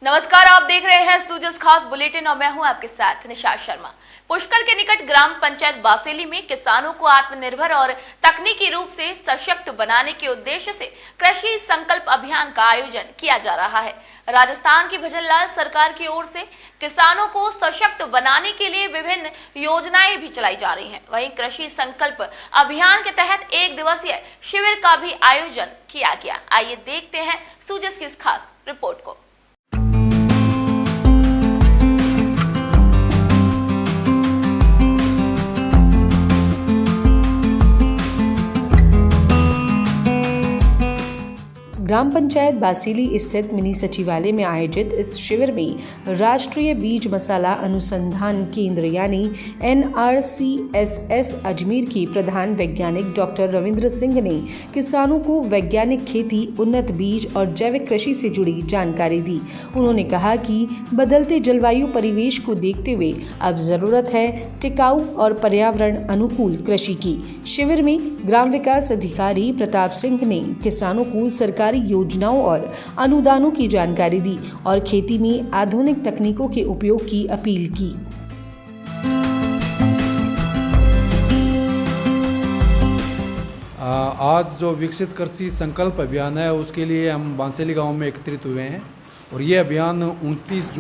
नमस्कार, आप देख रहे हैं सूजस खास बुलेटिन और मैं हूं आपके साथ निशा शर्मा। पुष्कर के निकट ग्राम पंचायत बासेली में किसानों को आत्मनिर्भर और तकनीकी रूप से सशक्त बनाने के उद्देश्य से कृषि संकल्प अभियान का आयोजन किया जा रहा है। राजस्थान की भजनलाल सरकार की ओर से किसानों को सशक्त बनाने के लिए विभिन्न योजनाएं भी चलाई जा रही हैं। वहीं कृषि संकल्प अभियान के तहत 1 दिवसीय शिविर का भी आयोजन किया गया। आइए देखते हैं सूजस की इस खास रिपोर्ट को। ग्राम पंचायत बासेली स्थित मिनी सचिवालय में आयोजित इस शिविर में राष्ट्रीय बीज मसाला अनुसंधान केंद्र यानी NRCSS अजमेर के प्रधान वैज्ञानिक डॉक्टर रविंद्र सिंह ने किसानों को वैज्ञानिक खेती, उन्नत बीज और जैविक कृषि से जुड़ी जानकारी दी। उन्होंने कहा कि बदलते जलवायु परिवेश को देखते हुए अब जरूरत है टिकाऊ और पर्यावरण अनुकूल कृषि की। शिविर में ग्राम विकास अधिकारी प्रताप सिंह ने किसानों को सरकारी योजनाओं और अनुदानों की जानकारी दी और खेती में आधुनिक तकनीकों के उपयोग की अपील की। आज जो विकसित कृषि संकल्प अभियान है उसके लिए हम बांसेली गांव में एकत्रित हुए हैं और ये अभियान 29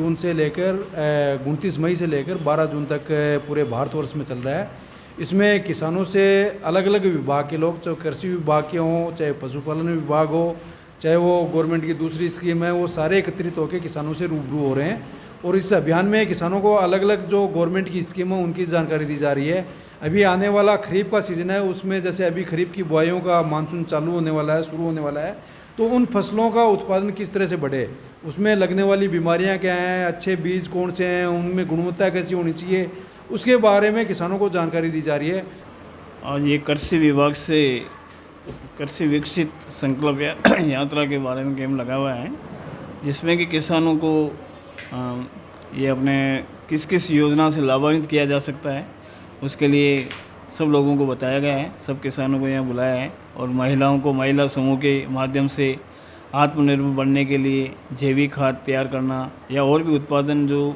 मई से लेकर 12 जून तक पूरे भारतवर्ष में चल रहा है। इसमें किसानों से अलग अलग विभाग के लोग, चाहे कृषि विभाग के हों, चाहे पशुपालन विभाग हो, चाहे वो गवर्नमेंट की दूसरी स्कीम है, वो सारे एकत्रित होकर किसानों से रूबरू हो रहे हैं। और इस अभियान में किसानों को अलग अलग जो गवर्नमेंट की स्कीम है उनकी जानकारी दी जा रही है। अभी आने वाला खरीफ का सीज़न है, उसमें जैसे अभी खरीफ की बुआइयों का मानसून चालू होने वाला है, शुरू होने वाला है, तो उन फसलों का उत्पादन किस तरह से बढ़े, उसमें लगने वाली बीमारियाँ क्या हैं, अच्छे बीज कौन से हैं, उनमें गुणवत्ता कैसी होनी चाहिए, उसके बारे में किसानों को जानकारी दी जा रही है। आज ये कृषि विभाग से कृषि विकसित संकल्प यात्रा के बारे में कैंप लगा हुआ है, जिसमें कि किसानों को ये अपने किस किस योजना से लाभान्वित किया जा सकता है उसके लिए सब लोगों को बताया गया है। सब किसानों को यहाँ बुलाया है और महिलाओं को महिला समूह के माध्यम से आत्मनिर्भर बनने के लिए जैविक खाद तैयार करना या और भी उत्पादन जो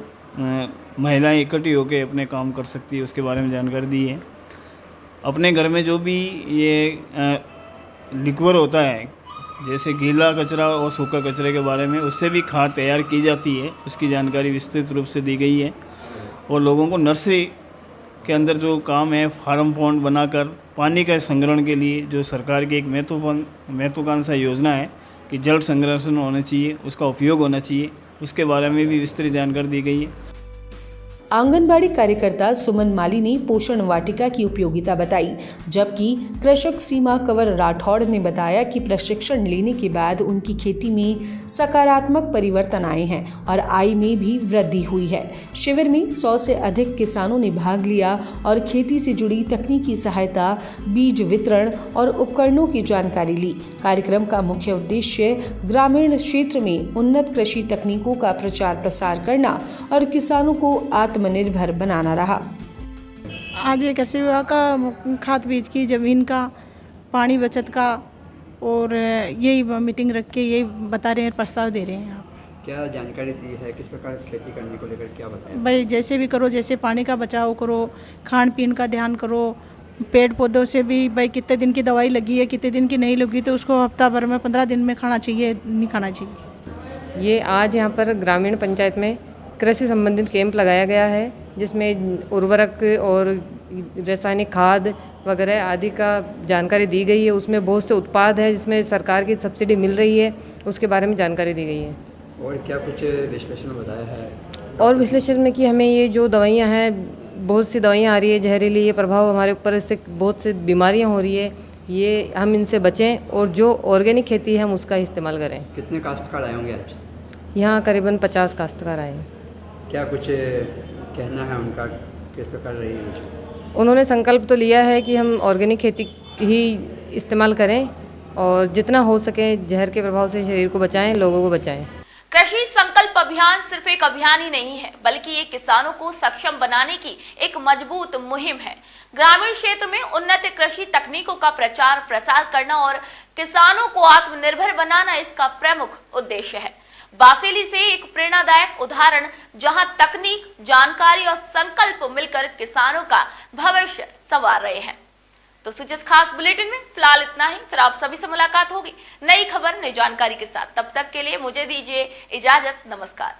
महिलाएं इकट्ठी होकर अपने काम कर सकती है उसके बारे में जानकारी दी है। अपने घर में जो भी ये लिक्वर होता है, जैसे गीला कचरा और सूखा कचरे के बारे में, उससे भी खाद तैयार की जाती है, उसकी जानकारी विस्तृत रूप से दी गई है। और लोगों को नर्सरी के अंदर जो काम है, फार्म पॉन्ड बनाकर पानी का संग्रहण के लिए जो सरकार की एक महत्वाकांक्षा योजना है कि जल संरक्षण होना चाहिए, उसका उपयोग होना चाहिए, उसके बारे में भी विस्तृत जानकारी दी गई है। आंगनबाड़ी कार्यकर्ता सुमन माली ने पोषण वाटिका की उपयोगिता बताई, जबकि कृषक सीमा कंवर राठौड़ ने बताया कि प्रशिक्षण लेने के बाद उनकी खेती में सकारात्मक परिवर्तन आए हैं और आय में भी वृद्धि हुई है। शिविर में 100 से अधिक किसानों ने भाग लिया और खेती से जुड़ी तकनीकी सहायता, बीज वितरण और उपकरणों की जानकारी ली। कार्यक्रम का मुख्य उद्देश्य ग्रामीण क्षेत्र में उन्नत कृषि तकनीकों का प्रचार प्रसार करना और किसानों को आत्मनिर्भर बनाना रहा। आज ये कृषि विभाग का खाद बीज की, ज़मीन का, पानी बचत का और यही मीटिंग रख के यही बता रहे हैं, प्रस्ताव दे रहे हैं। आप क्या जानकारी दी है, किस प्रकार खेती करने को लेकर क्या बताएं? भाई जैसे भी करो, जैसे पानी का बचाव करो, खान पीन का ध्यान करो, पेड़ पौधों से भी भाई कितने दिन की दवाई लगी है, कितने दिन की नहीं लगी, तो उसको हफ्ता भर में 15 दिन में खाना चाहिए, नहीं खाना चाहिए। ये आज यहाँ पर ग्रामीण पंचायत में कृषि संबंधित कैंप लगाया गया है, जिसमें उर्वरक और रासायनिक खाद वगैरह आदि का जानकारी दी गई है। उसमें बहुत से उत्पाद है जिसमें सरकार की सब्सिडी मिल रही है, उसके बारे में जानकारी दी गई है। और क्या कुछ विश्लेषण में बताया है? और विश्लेषण में कि हमें ये जो दवाइयाँ हैं, बहुत सी दवाइयाँ आ रही है जहरीली, ये प्रभाव हमारे ऊपर, इससे बहुत सी बीमारियाँ हो रही है, ये हम इनसे बचें और जो ऑर्गेनिक खेती है हम उसका इस्तेमाल करें। कितने काश्तकार आए होंगे आज? यहाँ करीबन 50 काश्तकार आए हैं। क्या कुछ कहना है उनका, किस प्रकार रही है? उन्होंने संकल्प तो लिया है कि हम ऑर्गेनिक खेती ही इस्तेमाल करें और जितना हो सके जहर के प्रभाव से शरीर को बचाएं, लोगों को बचाएं। कृषि संकल्प अभियान सिर्फ एक अभियान ही नहीं है, बल्कि ये किसानों को सक्षम बनाने की एक मजबूत मुहिम है। ग्रामीण क्षेत्र में उन्नत कृषि तकनीकों का प्रचार प्रसार करना और किसानों को आत्मनिर्भर बनाना इसका प्रमुख उद्देश्य है। बासेली से एक प्रेरणादायक उदाहरण, जहां तकनीक, जानकारी और संकल्प मिलकर किसानों का भविष्य संवार रहे हैं। तो सूजस खास बुलेटिन में फिलहाल इतना ही। फिर आप सभी से मुलाकात होगी नई खबर, नई जानकारी के साथ। तब तक के लिए मुझे दीजिए इजाजत। नमस्कार।